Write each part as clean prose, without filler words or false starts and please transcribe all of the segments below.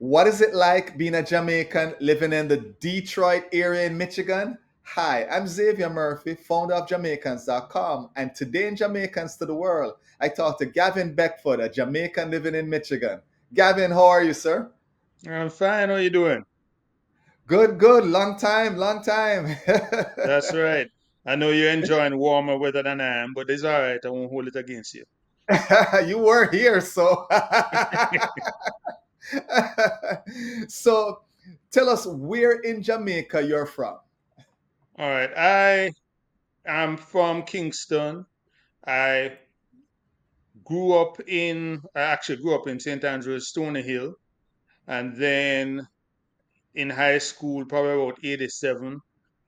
What is it like being a Jamaican living in the Detroit area in Michigan? Hi, I'm Xavier Murphy, founder of Jamaicans.com, and today in Jamaicans to the World, I talked to Gavin Beckford, a Jamaican living in Michigan. Gavin, how are you, sir? I'm fine. How you doing? Good, good. Long time, long time. That's right. I know you're enjoying warmer weather than I am, but it's all right. I won't hold it against you. You were here, so. So tell us where in Jamaica you're from. All right. I am from Kingston. I I actually grew up in St. Andrews, Stony Hill, and then in high school, probably about 87,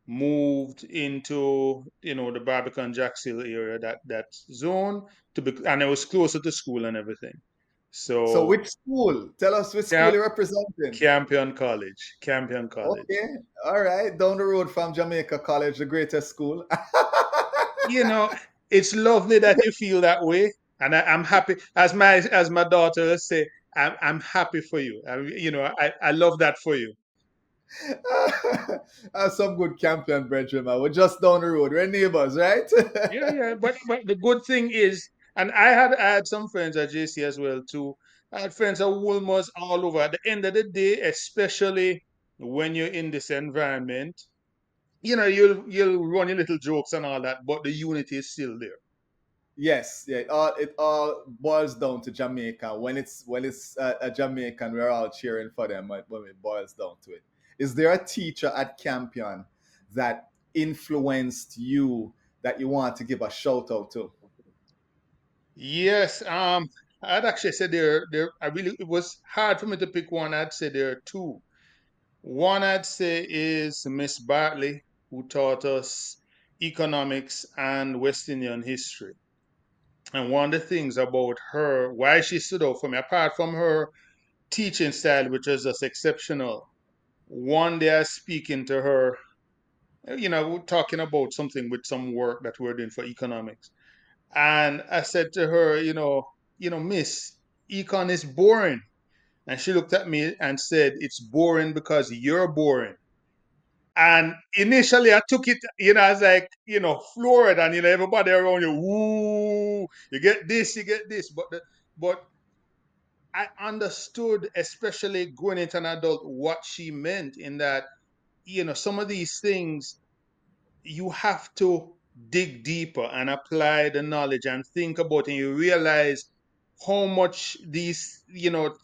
moved into, the Barbican Jacksonville area, that zone and it was closer to school and everything. So So which school? Tell us which school Camp, you're representing. Campion College, Campion College. Okay, all right. Down the road from Jamaica College, the greatest school. You know, it's lovely that you feel that way, and I'm happy. As my daughter will say, I'm happy for you. I love that for you. Some good Campion brethren, man. We're just down the road. We're neighbors, right? Yeah, yeah. But the good thing is, and I had some friends at JC as well too. I had friends at Woolmers all over. At the end of the day, especially when you're in this environment, you'll run your little jokes and all that, but the unity is still there. Yes, yeah. It all boils down to Jamaica. When it's a Jamaican, we're all cheering for them when it boils down to it. Is there a teacher at Campion that influenced you that you want to give a shout out to? Yes, I'd actually say it was hard for me to pick one. I'd say there are two. One I'd say is Miss Bartley, who taught us economics and West Indian history. And one of the things about her, why she stood out for me, apart from her teaching style, which was just exceptional, one day I was speaking to her, we're talking about something with some work that we're doing for economics. And I said to her, Miss, econ is boring. And she looked at me and said, it's boring because you're boring. And initially I took it, I was like, floored, and everybody around you, woo, you get this, you get this. But I understood, especially growing into an adult, what she meant in that, some of these things you have to dig deeper and apply the knowledge and think about it, and you realize how much these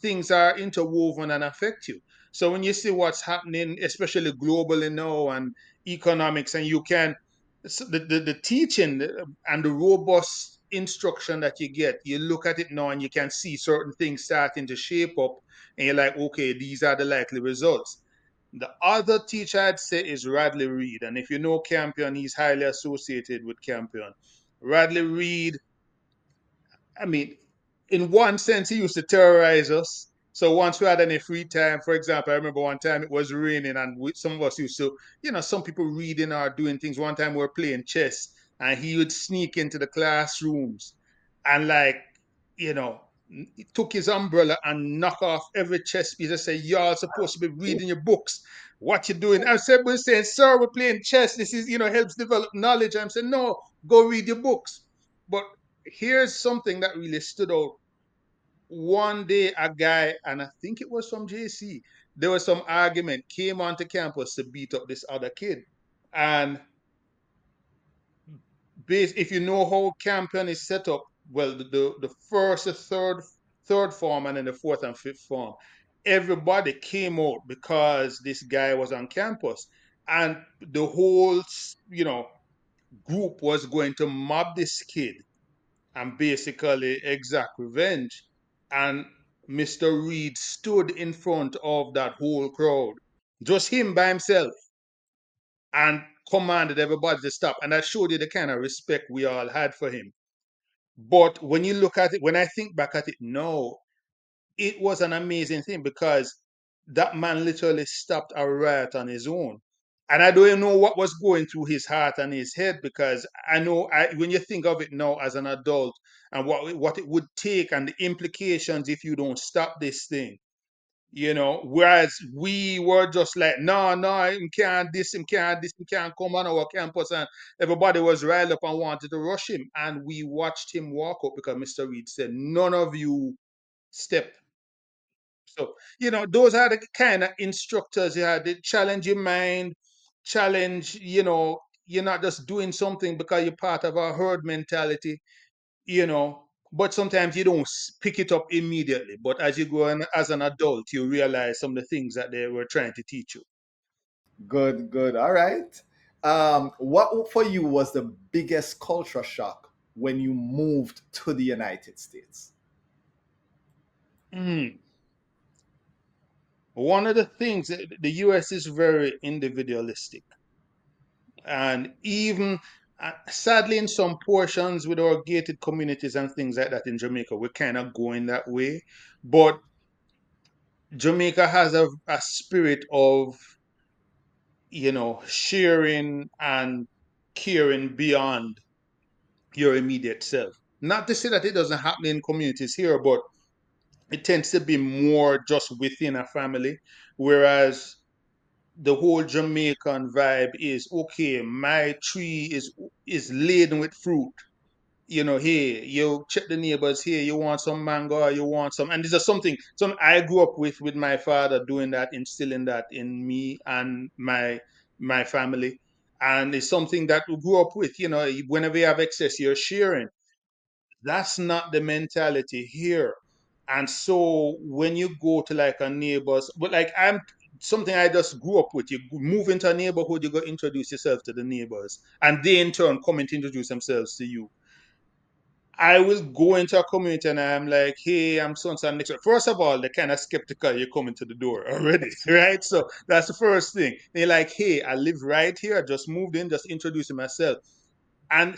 things are interwoven and affect you. So when you see what's happening, especially globally now, and economics, and you can the teaching and the robust instruction that you get, you look at it now and you can see certain things starting to shape up, and you're like, okay, these are the likely results. The other teacher I'd say is Radley Reed. And if you know Campion, he's highly associated with Campion. Radley Reed, I mean, in one sense, he used to terrorize us. So once we had any free time, for example, I remember one time it was raining, and some of us used to, some people reading or doing things. One time we were playing chess, and he would sneak into the classrooms and, like, you know, he took his umbrella and knock off every chess piece and say, y'all supposed to be reading your books. What you doing? I said, we're saying, sir, we're playing chess. This is, helps develop knowledge. I'm saying, no, go read your books. But here's something that really stood out. One day, a guy, and I think it was from JC, there was some argument, came onto campus to beat up this other kid. And if you know how Campion is set up, well, the first, the third form, and then the fourth and fifth form, everybody came out because this guy was on campus, and the whole, group was going to mob this kid and basically exact revenge. And Mr. Reed stood in front of that whole crowd, just him by himself, and commanded everybody to stop. And that showed you the kind of respect we all had for him. But when you look at it, when I think back at it now, it was an amazing thing because that man literally stopped a riot on his own. And I don't even know what was going through his heart and his head, because I know, when you think of it now as an adult and what it would take and the implications if you don't stop this thing, Whereas we were just like, no, no, him can't this, him can't this, him can't come on our campus, and everybody was riled up and wanted to rush him, and we watched him walk up because Mr. Reed said, none of you step. So, those are the kind of instructors you had. They challenge your mind, challenge, you're not just doing something because you're part of a herd mentality, but sometimes you don't pick it up immediately. But as you go on as an adult, you realize some of the things that they were trying to teach you. Good, good. All right. What for you was the biggest culture shock when you moved to the United States? Mm. One of the things, the US is very individualistic. And even sadly, in some portions with our gated communities and things like that in Jamaica, we're kind of going that way. But Jamaica has a spirit of, sharing and caring beyond your immediate self. Not to say that it doesn't happen in communities here, but it tends to be more just within a family. Whereas the whole Jamaican vibe is okay, my tree is laden with fruit. Hey, you check the neighbors here, you want some mango, or you want some, and this is some I grew up with my father doing that, instilling that in me and my family. And it's something that we grew up with, whenever you have excess, you're sharing. That's not the mentality here. And so when you go to like a neighbor's, but like I'm something I just grew up with. You move into a neighborhood, you go introduce yourself to the neighbors, and they in turn come and introduce themselves to you. I will go into a community and I'm like, hey, I'm so and so next. First of all, they're kind of skeptical you come into the door already, right? So that's the first thing. They're like, hey, I live right here. I just moved in, just introducing myself. And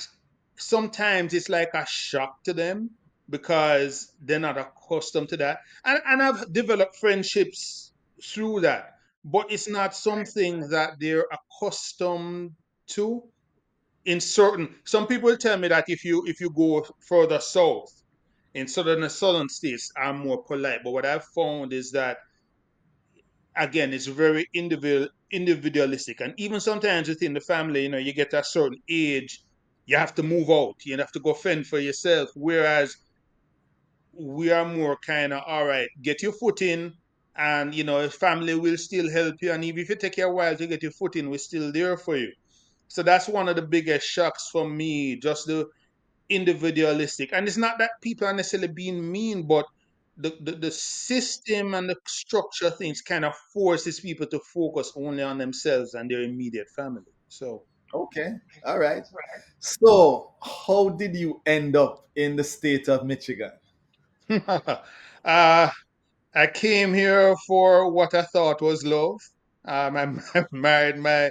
sometimes it's like a shock to them because they're not accustomed to that. And I've developed friendships through that, but it's not something that they're accustomed to in certain. Some people tell me that if you go further south in southern states are more polite, but what I've found is that again it's very individualistic, and even sometimes within the family, you get to a certain age, you have to move out, you have to go fend for yourself, whereas we are more kind of all right, get your foot in, and family will still help you, and even if it take you a while to get your foot in, we're still there for you. So that's one of the biggest shocks for me, just the individualistic. And it's not that people are necessarily being mean, but the system and the structure things kind of forces people to focus only on themselves and their immediate family. So Okay. All right. So, how did you end up in the state of Michigan? uh, I came here for what I thought was love. I married my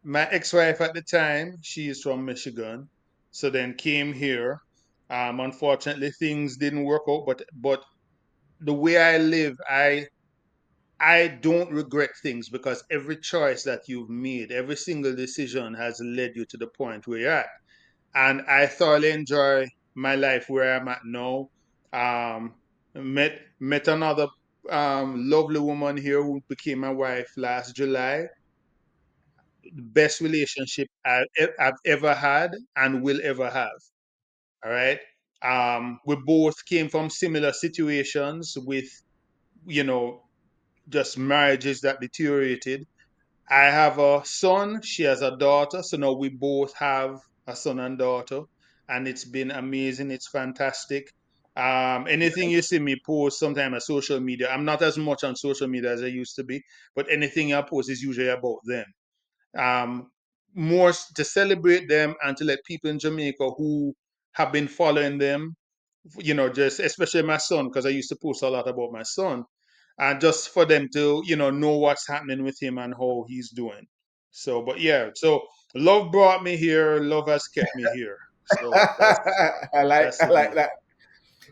ex-wife at the time. She is from Michigan, so then came here. Unfortunately, things didn't work out, but the way I live, I don't regret things because every choice that you've made, every single decision has led you to the point where you're at. And I thoroughly enjoy my life where I'm at now. Um, met another lovely woman here who became my wife last July. The best relationship I've ever had and will ever have. All right. We both came from similar situations with, you know, just marriages that deteriorated. I have a son, she has a daughter, so now we both have a son and daughter, and it's been amazing. It's fantastic. Anything you see me post sometime on social media, I'm not as much on social media as I used to be, but anything I post is usually about them. Um, More to celebrate them and to let people in Jamaica who have been following them, just especially my son, because I used to post a lot about my son, and just for them to know what's happening with him and how he's doing. So, but yeah, so love brought me here, love has kept me here. So that's I the like deal. that.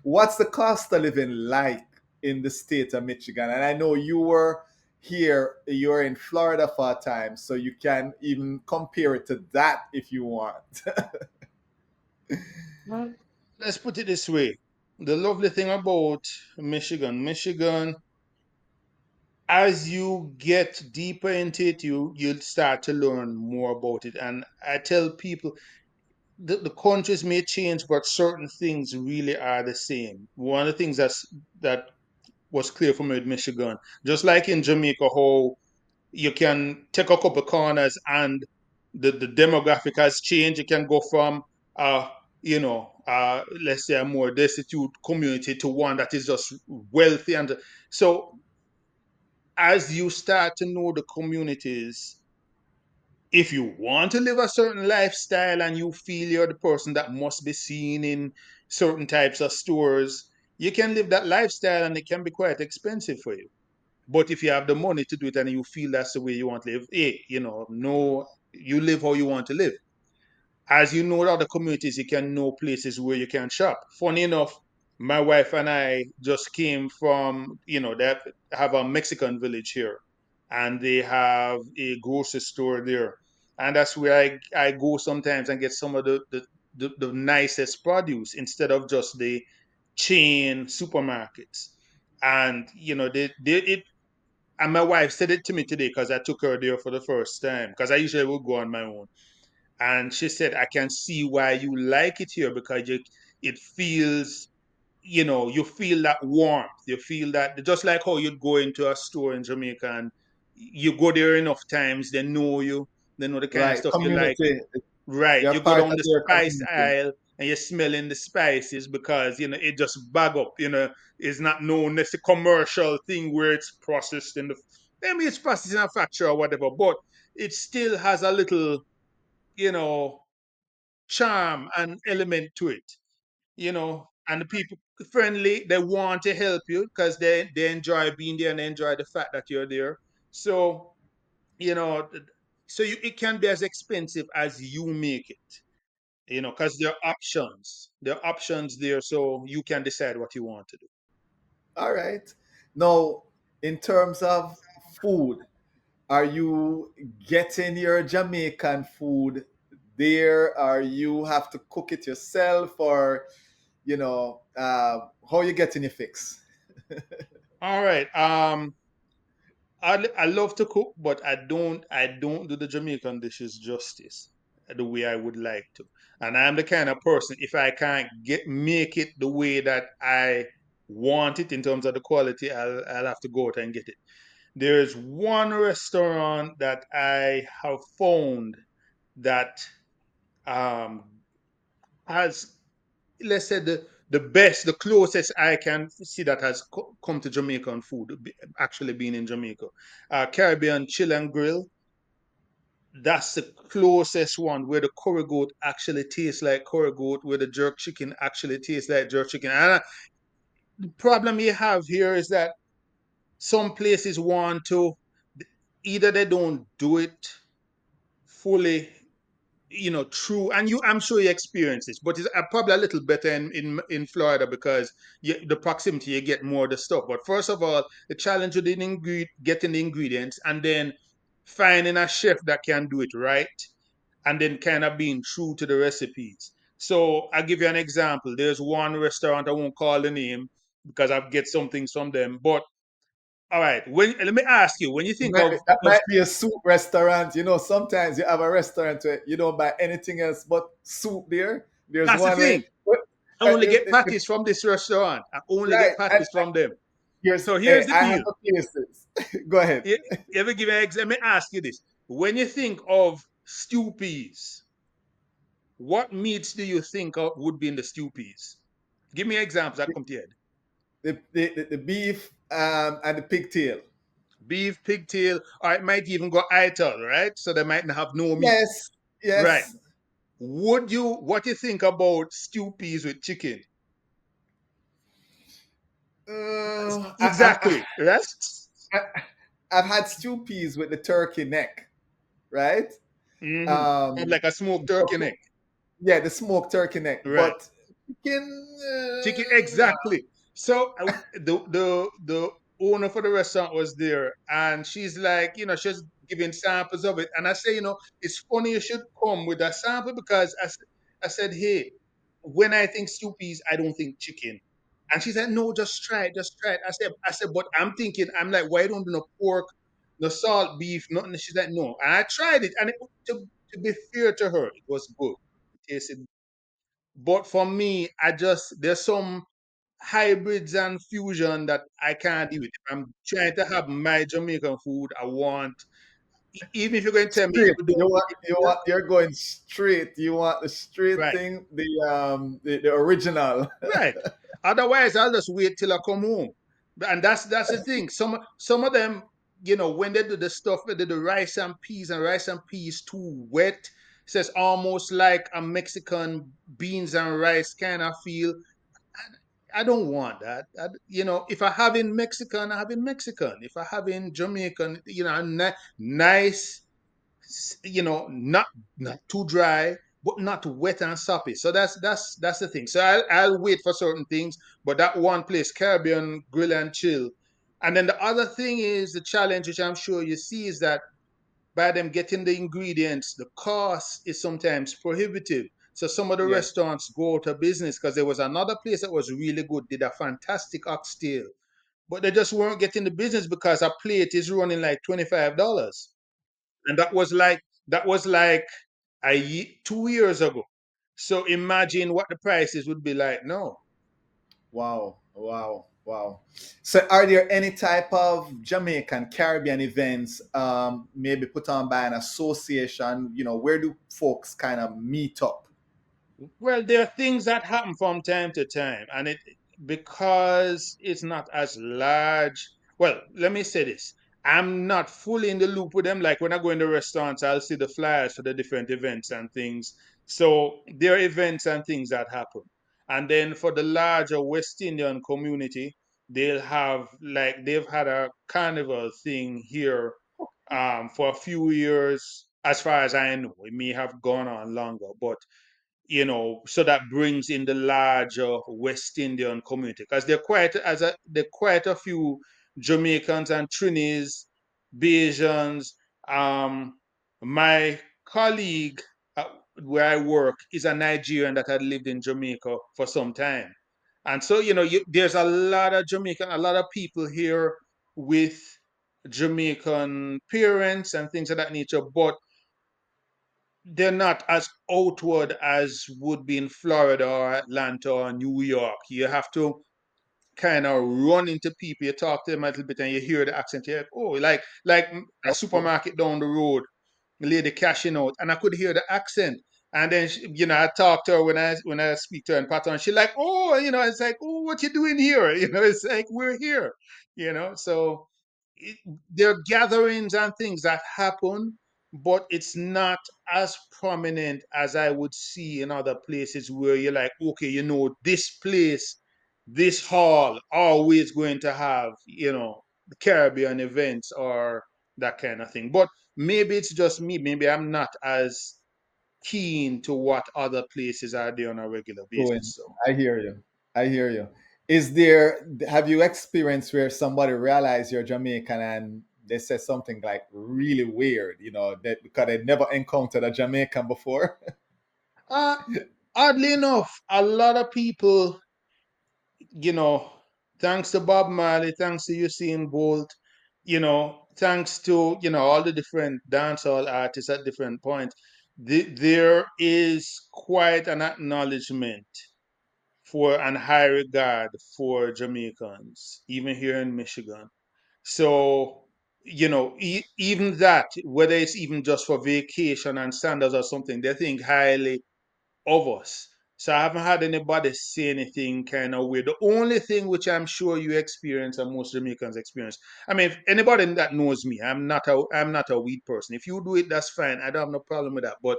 What's the cost of living like in the state of Michigan? And I know you're in Florida for a time, so you can even compare it to that if you want. Well, let's put it this way: the lovely thing about Michigan, as you get deeper into it, you'll start to learn more about it. And I tell people the countries may change, but certain things really are the same. One of the things that was clear for me with Michigan, just like in Jamaica, how you can take a couple corners and the demographic has changed. You can go from let's say a more destitute community to one that is just wealthy. And so as you start to know the communities, if you want to live a certain lifestyle and you feel you're the person that must be seen in certain types of stores, you can live that lifestyle and it can be quite expensive for you. But if you have the money to do it and you feel that's the way you want to live, no, you live how you want to live. As you know other communities, you can know places where you can shop. Funny enough, my wife and I just came from, they have a Mexican village here, and they have a grocery store there. And that's where I go sometimes and get some of the nicest produce instead of just the chain supermarkets. And, and my wife said it to me today because I took her there for the first time, because I usually would go on my own. And she said, I can see why you like it here, because it feels, you feel that warmth. You feel that, just like how you'd go into a store in Jamaica and you go there enough times, they know you, they know the kind of Right, stuff you like. community. Right. You're You go part down of the their spice community. aisle and you're smelling the spices because, it just bag up, it's not known as a commercial thing where it's processed in the, maybe it's processed in a factory or whatever, but it still has a little, you know, charm and element to it, and the people friendly, they want to help you because they enjoy being there and they enjoy the fact that you're there. So, you know, so it can be as expensive as you make it, because there are options there, so you can decide what you want to do. All right. Now, in terms of food, are you getting your Jamaican food there? Or you have to cook it yourself, or how you getting your fix? All right. I love to cook, but I don't do the Jamaican dishes justice the way I would like to. And I'm the kind of person, if I can't make it the way that I want it in terms of the quality, I'll have to go out and get it. There's one restaurant that I have found that um, has, let's say, the closest I can see that has come to Jamaican food, actually being in Jamaica. Caribbean Chill and Grill, that's the closest one where the curry goat actually tastes like curry goat, where the jerk chicken actually tastes like jerk chicken. And the problem you have here is that some places want to, either they don't do it fully, true, and I'm sure you experience this, but it's probably a little better in Florida because the proximity, you get more of the stuff. But first of all, the challenge with getting the ingredients, and then finding a chef that can do it right, and then kind of being true to the recipes. So I'll give you an example. There's one restaurant, I won't call the name because I get some things from them. But all right, let me ask you, when you think That of might be a soup restaurant. Sometimes you have a restaurant where you don't buy anything else but soup there. There's that's the one where, thing. I only get patties from this restaurant. I only right. get And patties from them. So here's hey, the I have deal. a cases. Go ahead. You, you ever give an Let me ask you this. When you think of stew peas, what meats do you think of would be in the stew peas? Give me examples that come to your head. The beef and the pigtail. Beef, pigtail, or it might even go ital, right? So they might not have no meat. Yes, Right. yes. What you think about stew peas with chicken? Uh, I, Exactly, right? I, I've had stew peas with the turkey neck, right? Mm-hmm. Um, Like a smoked turkey neck. yeah, the smoked turkey neck, Right. but chicken. Chicken, exactly. So the owner for the restaurant was there, and she's like, she's giving samples of it, and I say, it's funny you should come with a sample because I said, hey, when I think stew peas, I don't think chicken. And she said, no, just try it, just try it. I said, but I'm thinking, I'm like, why don't do no pork, no salt beef, nothing. She's like, no. And I tried it, and to be fair to her, it was good. It tasted. But for me, there's some hybrids and fusion that I can't do it. If I'm trying to have my Jamaican food, I want, even if you're going to tell me Straight. you don't put it here, You're going straight. You want the straight right, thing, the original. right. Otherwise, I'll just wait till I come home. And that's the thing. Some of them, when they do the stuff, they do the rice and peas too wet. Says almost like a Mexican beans and rice kind of feel. I don't want that. If I have in Mexican, I have in Mexican. If I have in Jamaican, nice, not too dry, but not wet and soppy. So that's the thing. So I'll wait for certain things, but that one place, Caribbean Grill and Chill. And then the other thing is the challenge, which I'm sure you see, is that by them getting the ingredients, the cost is sometimes prohibitive. So some of the Yes. restaurants go out of business because there was another place that was really good, did a fantastic oxtail, but they just weren't getting the business because a plate is running like $25, and that was like 2 years ago. So imagine what the prices would be like now. Wow. Wow. Wow. So, are there any type of Jamaican Caribbean events, maybe put on by an association? Where do folks kind of meet up? Well, there are things that happen from time to time, and it because it's not as large. Well, let me say this. I'm not fully in the loop with them. Like when I go in the restaurants, I'll see the flyers for the different events and things. So there are events and things that happen. And then for the larger West Indian community, they've had a carnival thing here for a few years, as far as I know. It may have gone on longer, but so that brings in the larger West Indian community because there are quite a few Jamaicans and Trinis, Bajans. Um, my colleague where I work is a Nigerian that had lived in Jamaica for some time, and so there's a lot of a lot of people here with Jamaican parents and things of that nature, but they're not as outward as would be in Florida or Atlanta or New York. You have to kind of run into people. You talk to them a little bit and you hear the accent. You're like, oh, like a Okay. supermarket down the road, lady cashing out, and I could hear the accent. And then I talk to her when I speak to her in Patton. She like, oh, it's like, oh, what you doing here? It's like we're here. So it, there are gatherings and things that happen, but it's not as prominent as I would see in other places where you're like, okay, this place, this hall always going to have, Caribbean events or that kind of thing. But maybe it's just me. Maybe I'm not as keen to what other places are there on a regular Going. basis. So, I hear you. I hear you. Have you experienced where somebody realized you're Jamaican and they said something like really weird, that because they never encountered a Jamaican before? uh, oddly enough, a lot of people, you know, thanks to Bob Marley, thanks to Usain Bolt, thanks to, all the different dancehall artists at different points, there is quite an acknowledgement for and high regard for Jamaicans, even here in Michigan. So, even that, whether it's even just for vacation and standards or something, they think highly of us. So I haven't had anybody say anything kind of weird. The only thing which I'm sure you experience and most Jamaicans experience. I mean, if anybody that knows me, I'm not a weed person. If you do it, that's fine. I don't have no problem with that. But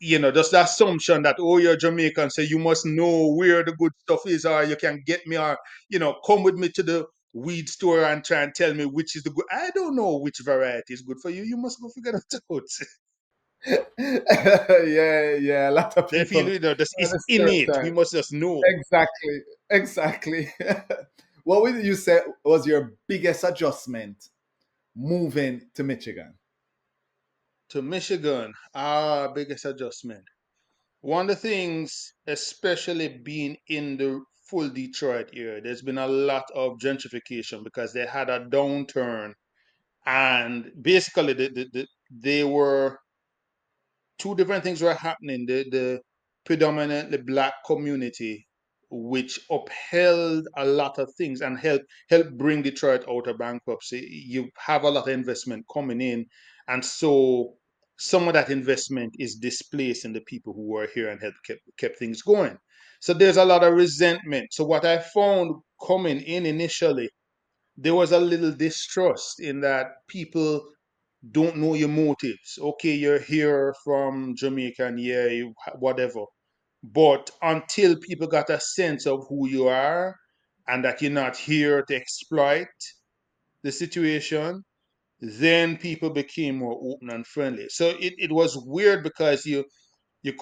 just the assumption that, oh, you're Jamaican, so you must know where the good stuff is, or you can get me, or come with me to the weed store and try and tell me which is the good. I don't know which variety is good for you. You must go figure that out. Yeah, yeah. A lot of They feel people this on is the innate. We stereotype. must just know. Exactly. Exactly. What would you say was your biggest adjustment moving to Michigan? To Michigan, biggest adjustment. One of the things, especially being in the full Detroit area, there's been a lot of gentrification because they had a downturn, and basically they were two different things were happening. The predominantly black community, which upheld a lot of things and helped bring Detroit out of bankruptcy. You have a lot of investment coming in, and so some of that investment is displacing the people who were here and helped kept things going. So there's a lot of resentment. So what I found coming in initially, there was a little distrust in that people don't know your motives. Okay, you're here from Jamaica, and yeah, whatever. But until people got a sense of who you are and that you're not here to exploit the situation, then people became more open and friendly. So it was weird because you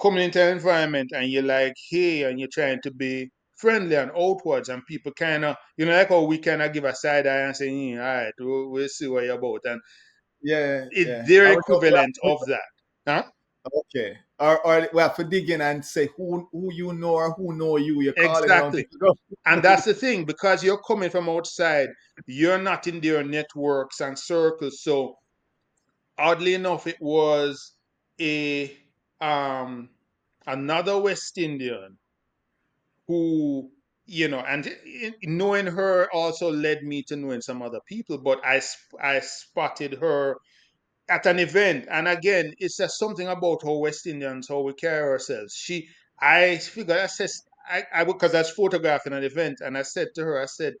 come into an environment and you're like, hey, and you're trying to be friendly and outwards, and people kind of, like how we kind of give a side eye and say, all right, we'll see what you're about. And Yeah, it's yeah. their I would know, equivalent of that. Huh? okay. Or well, for digging and say who you know or who know you, you're calling around Exactly. people. Who And know you. that's the thing, because you're coming from outside, you're not in their networks and circles. So oddly enough, it was a um another West Indian who, and knowing her also led me to knowing some other people. But I spotted her at an event, and again, it's just something about how West Indians, how we carry ourselves. I figured, I said, because I was photographing an event, and I said to her, I said,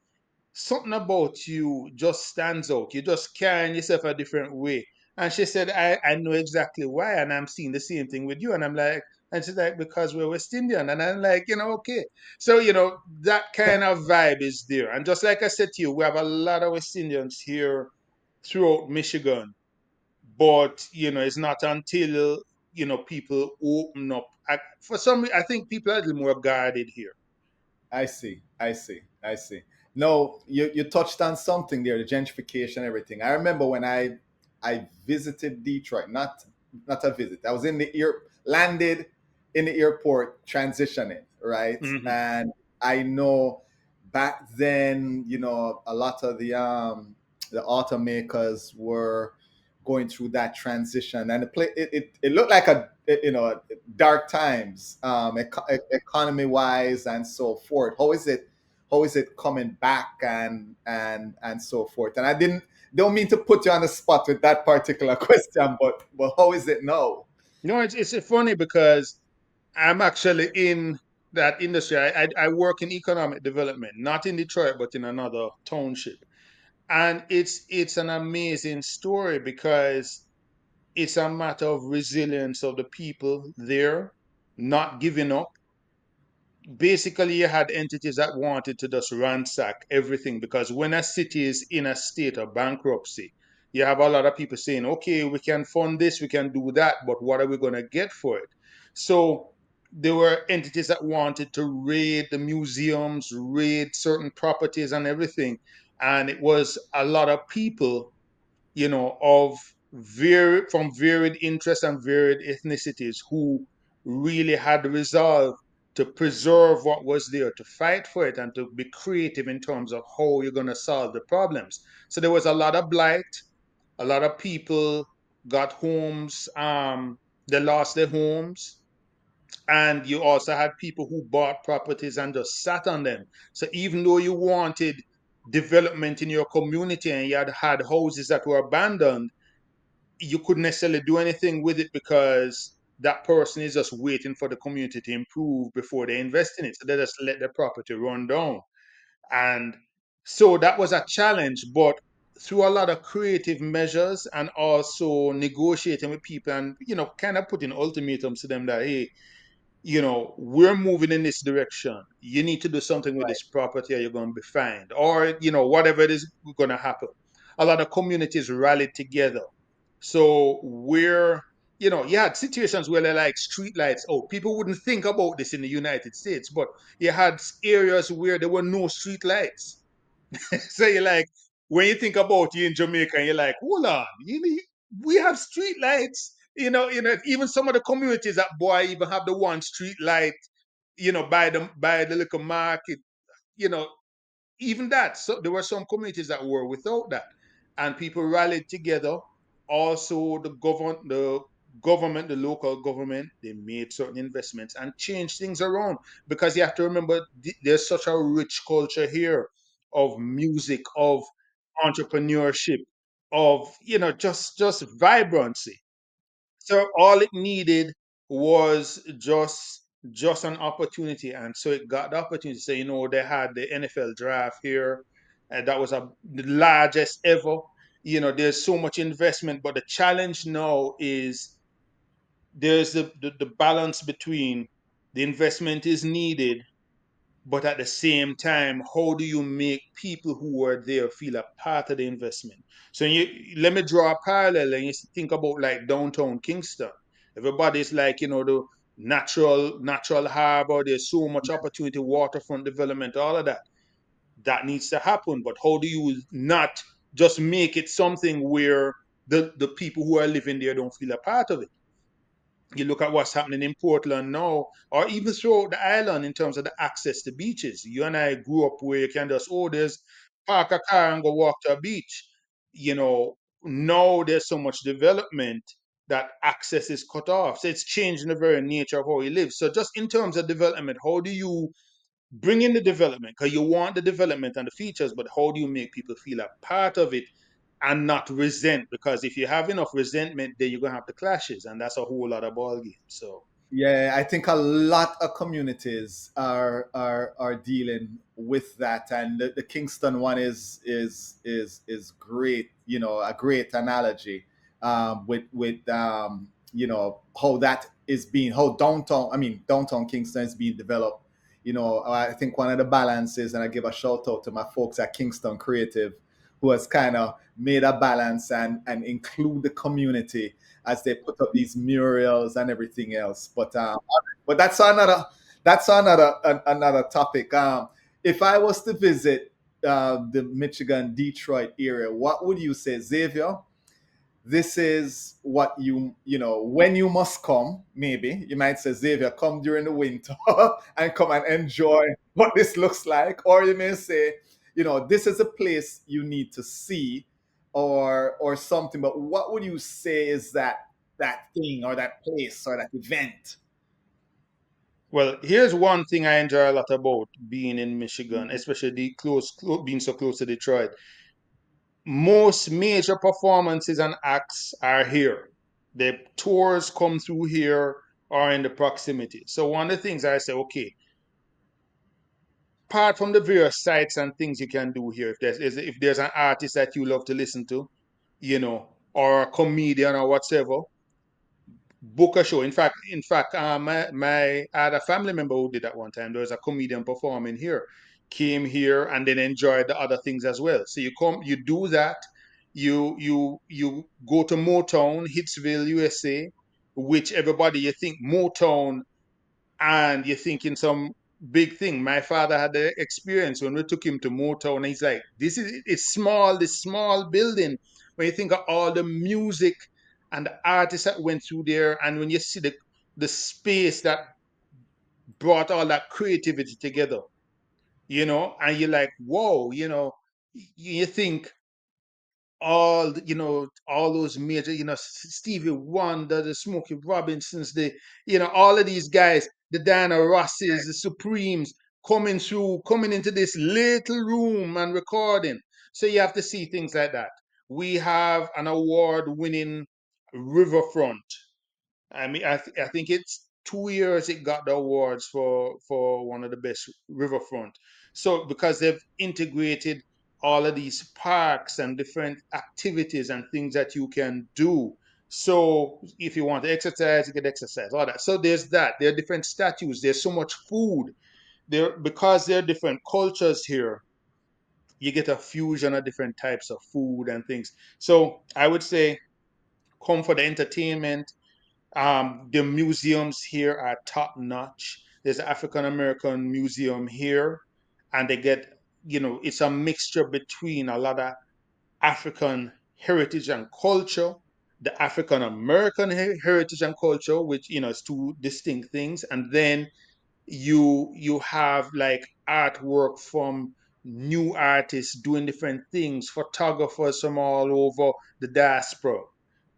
something about you just stands out. You just carrying yourself a different way. And she said, I know exactly why, and I'm seeing the same thing with you. And I'm like, and she's like, because we're West Indian. And I'm like, okay. So, that kind of vibe is there. And just like I said to you, we have a lot of West Indians here throughout Michigan. But, it's not until, people open up. For some reason, I think people are a little more guarded here. I see. I see. I see. No, you touched on something there, the gentrification and everything. I remember when I visited Detroit, not a visit. I was in the air landed in the airport transitioning, right? Hmm. And I know back then, a lot of the automakers were going through that transition, and it looked like dark times, economy wise and so forth. How is it coming back and so forth? And I don't mean to put you on the spot with that particular question, but how is it now? It's funny because I'm actually in that industry. I work in economic development, not in Detroit, but in another township. And it's an amazing story because it's a matter of resilience of the people there, not giving up. Basically, you had entities that wanted to just ransack everything, because when a city is in a state of bankruptcy, you have a lot of people saying, okay, we can fund this, we can do that, but what are we going to get for it? So there were entities that wanted to raid the museums, raid certain properties and everything. And it was a lot of people, of from varied interests and varied ethnicities, who really had the resolve to preserve what was there, to fight for it, and to be creative in terms of how you're going to solve the problems. So there was a lot of blight, a lot of people got homes, they lost their homes, and you also had people who bought properties and just sat on them. So even though you wanted development in your community and you had houses that were abandoned, you couldn't necessarily do anything with it because that person is just waiting for the community to improve before they invest in it. So they just let the property run down. And so that was a challenge, but through a lot of creative measures and also negotiating with people and, kind of putting ultimatums to them that, hey, we're moving in this direction. You need to do something with Right. this property or you're going to be fined, or, whatever it is going to happen. A lot of communities rallied together. So you had situations where they're like street lights. Oh, people wouldn't think about this in the United States, but you had areas where there were no street lights. So you're like, when you think about you in Jamaica, you're like, hold on, we have street lights. Even some of the communities that boy even have the one street light, by the little market. even that. So there were some communities that were without that, and people rallied together. Also, the government, the local government, they made certain investments and changed things around, because you have to remember there's such a rich culture here of music, of entrepreneurship, of just vibrancy. So all it needed was just an opportunity, and so it got the opportunity. So they had the NFL draft here, and that was the largest ever. There's so much investment, but the challenge now is there's the balance between the investment is needed, but at the same time, how do you make people who are there feel a part of the investment? So let me draw a parallel, and you think about like downtown Kingston. Everybody's like, the natural harbor. There's so much opportunity, waterfront development, all of that. That needs to happen. But how do you not just make it something where the people who are living there don't feel a part of it? You look at what's happening in Portland now, or even throughout the island in terms of the access to beaches. You and I grew up where you can just, there's park a car and go walk to a beach. Now there's so much development that access is cut off. So it's changing the very nature of how we live. So just in terms of development, how do you bring in the development? Because you want the development and the features, but how do you make people feel a part of it and not resent? Because if you have enough resentment, then you're gonna have the clashes, and that's a whole lot of ball game. So Yeah, I think a lot of communities are dealing with that, and the Kingston one is great. A great analogy with how that is being how downtown Kingston is being developed. I think one of the balances, and I give a shout out to my folks at Kingston Creative, who has kind of made a balance and include the community as they put up these murals and everything else. But that's another topic. If I was to visit the Michigan Detroit area, what would you say, Xavier? This is what when you must come. Maybe you might say, Xavier, come during the winter and come and enjoy what this looks like, or you may say, this is a place you need to see, or something. But what would you say is that thing or that place or that event? well, here's one thing I enjoy a lot about being in Michigan, especially being so close to Detroit. Most major performances and acts are here. The tours come through here or in the proximity. So one of the things I say, okay, apart from the various sites and things you can do here, if there's an artist that you love to listen to, or a comedian or whatever, book a show. In fact, I had a family member who did that one time. There was a comedian performing here, came here and then enjoyed the other things as well. So you come, you do that. You go to Motown, Hitsville, USA, which everybody you think Motown and you're thinking some big thing. My father had the experience when we took him to Motown, and he's like, it's small, this small building. When you think of all the music and the artists that went through there, and when you see the space that brought all that creativity together, and you're like, whoa, you think all those major, Stevie Wonder, the Smokey Robinsons, all of these guys, the Diana Rosses, the Supremes, coming into this little room and recording. So you have to see things like that. We have an award-winning riverfront. I think it's 2 years it got the awards for one of the best riverfront. So because they've integrated all of these parks and different activities and things that you can do. So if you want to exercise, you can exercise, all that. So there's that. There are different statues. There's so much food. Because there are different cultures here, you get a fusion of different types of food and things. So I would say come for the entertainment. The museums here are top notch. There's an African American museum here, and it's a mixture between a lot of African heritage and culture, the African American heritage and culture, which is two distinct things, and then you have like artwork from new artists doing different things, photographers from all over the diaspora.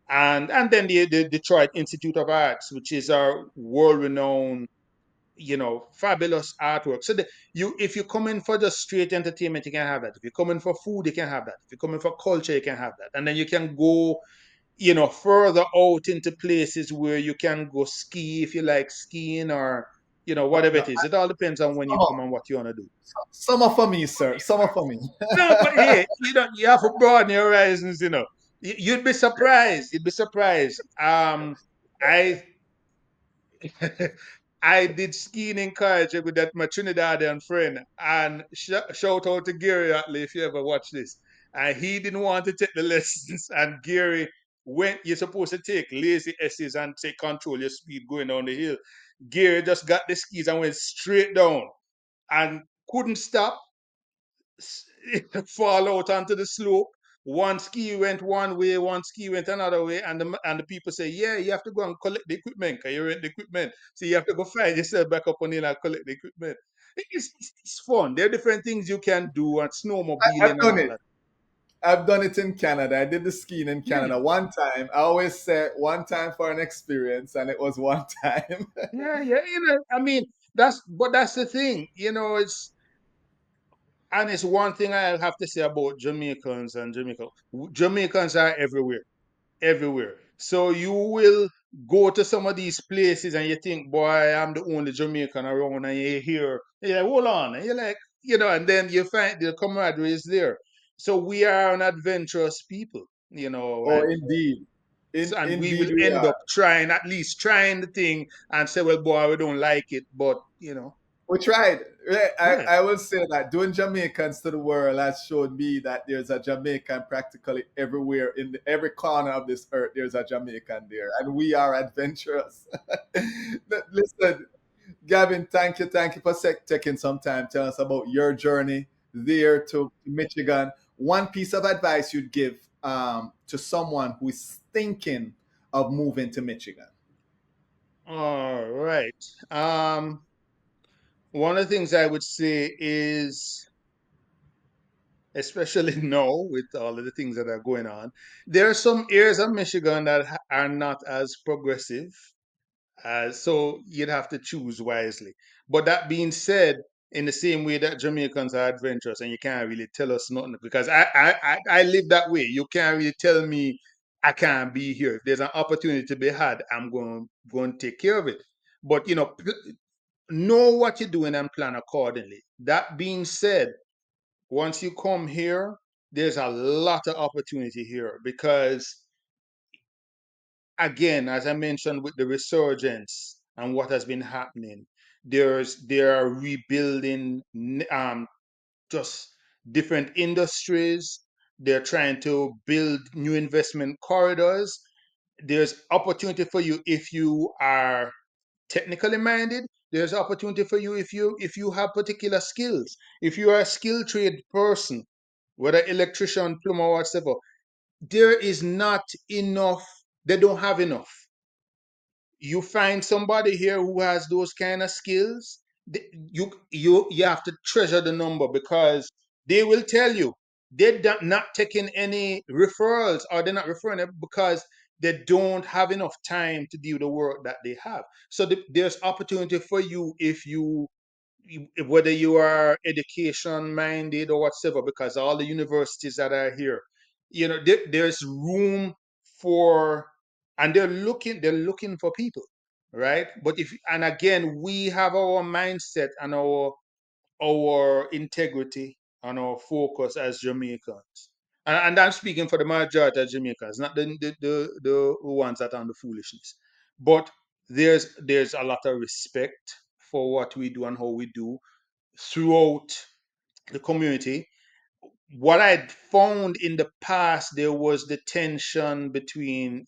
And then the Detroit Institute of Arts, which is our world-renowned, fabulous artwork. So if you come in for just straight entertainment, you can have that. If you come in for food, you can have that. If you come in for culture, you can have that. And then you can go, further out into places where you can go ski if you like skiing, or, whatever No, it is. It all depends on when you summer, come and what you want to do. summer for me, sir. Summer for me. No, but hey, you have to broaden your horizons. You'd be surprised. You'd be surprised. I I did skiing in college with that my Trinidadian friend, and shout out to Gary Atley if you ever watch this. And he didn't want to take the lessons, and Gary went. You're supposed to take lazy S's and take control your speed going down the hill. Gary just got the skis and went straight down and couldn't stop. Fall out onto the slope. One ski went one way, one ski went another way, and the people say, "Yeah, you have to go and collect the equipment because you rent the equipment, so you have to go find yourself back up on hill and collect the equipment." It's fun. There are different things you can do, and I've snowmobiling and done all it. that. I've done it in Canada. I did the skiing in Yeah, Canada one time. I always say one time for an experience, and it was one time. yeah, yeah. I mean, that's the thing. It's one thing I have to say about Jamaicans and Jamaica. Jamaicans are everywhere. Everywhere. So you will go to some of these places and you think, boy, I'm the only Jamaican around, and you're like, hold on. And you're like, and then you find the camaraderie is there. So we are an adventurous people, Oh, indeed. and we will Indeed, we end are. up at least trying the thing and say, well, boy, we don't like it, but, We tried. Right, right. I will say that doing Jamaicans to the world has showed me that there's a Jamaican practically everywhere in every corner of this earth. There's a Jamaican there, and we are adventurous. Listen, Gavin, thank you for taking some time. Tell us about your journey there to Michigan. One piece of advice you'd give to someone who is thinking of moving to Michigan. All right. One of the things I would say is, especially now with all of the things that are going on. There are some areas of Michigan that are not as progressive, so you'd have to choose wisely. But that being said, in the same way that Jamaicans are adventurous, and you can't really tell us nothing because I live that way. You can't really tell me I can't be here. If there's an opportunity to be had, I'm going to take care of it. But know what you're doing and plan accordingly. That being said, once you come here, there's a lot of opportunity here because, again, as I mentioned with the resurgence and what has been happening, they are rebuilding just different industries. They're trying to build new investment corridors. There's opportunity for you if you are technically minded. There's opportunity for you if you have particular skills. If you are a skilled trade person, whether electrician, plumber, whatever, there is not enough. They don't have enough. You find somebody here who has those kind of skills, you have to treasure the number because they will tell you they're not taking any referrals, or they're not referring it because they don't have enough time to do the work that they have. So there's opportunity for you if whether you are education minded or whatsoever, because all the universities that are here, there's room for, and they're looking for people, right? But if and again, we have our mindset and our integrity and our focus as Jamaicans. And I'm speaking for the majority of Jamaicans, not the ones that are on the foolishness. But there's a lot of respect for what we do and how we do throughout the community. What I'd found in the past, there was the tension between,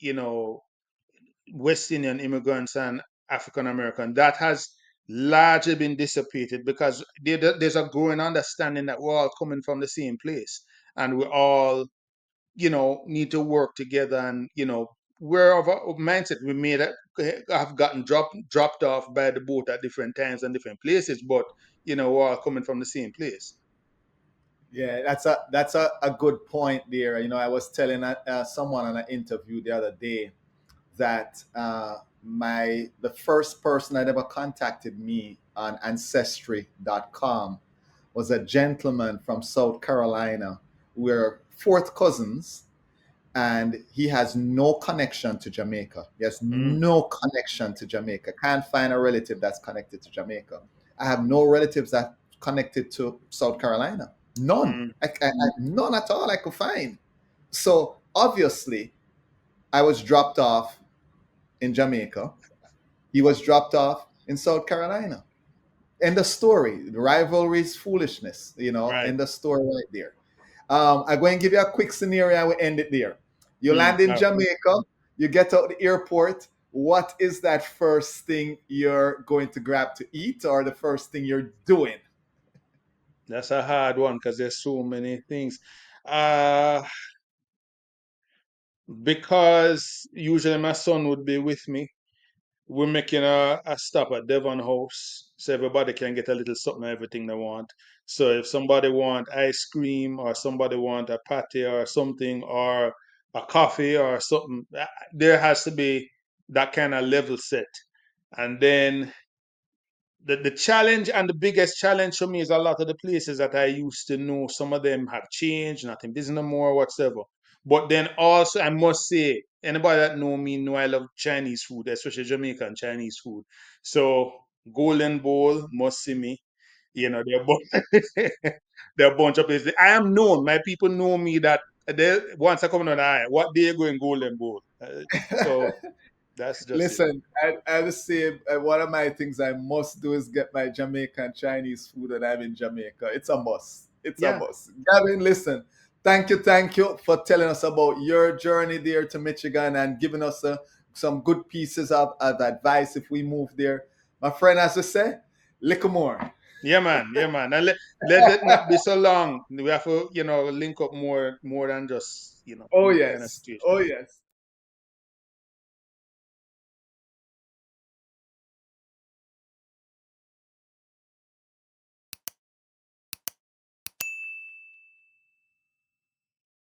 West Indian immigrants and African American. That has largely been dissipated because there's a growing understanding that we're all coming from the same place, and we all, need to work together and, we're of a mindset we made have gotten dropped off by the boat at different times and different places, but we're all coming from the same place. Yeah, that's a good point there. I was telling someone on an interview the other day that the first person that ever contacted me on ancestry.com was a gentleman from South Carolina. We're fourth cousins, and he has no connection to Jamaica. He has Mm, no connection to Jamaica. Can't find a relative that's connected to Jamaica. I have no relatives that connected to South Carolina. None. mm, None at all I could find. So obviously, I was dropped off in Jamaica. He was dropped off in South Carolina. End the story. The rivalry is foolishness, right. end the story right there. I'm going to give you a quick scenario and we end it there. You Mm, land in no, Jamaica, you get out the airport. What is that first thing you're going to grab to eat, or the first thing you're doing? that's a hard one because there's so many things. Uh, because usually my son would be with me. We're making a stop at Devon House so everybody can get a little something, everything they want. So if somebody want ice cream or somebody want a patty or something or a coffee or something, there has to be that kind of level set. And then the challenge and the biggest challenge for me is a lot of the places that I used to know, some of them have changed, not in business no more, whatsoever. But then also, I must say, anybody that know me know I love Chinese food, especially Jamaican Chinese food. So Golden Bowl must see me. They're a bunch of places. I am known. My people know me that once I come on the eye, what day you going Golden Bowl? So that's just it. Listen, I would say one of my things I must do is get my Jamaican Chinese food when I'm in Jamaica. It's a must. It's a Yeah. must. Gavin, listen, thank you for telling us about your journey there to Michigan and giving us some good pieces of advice if we move there. My friend, as I say, little more. Yeah, man. Yeah, man. And let it not be so long. We have to, link up more than just, Oh, kind of yes. situation. Oh, yes.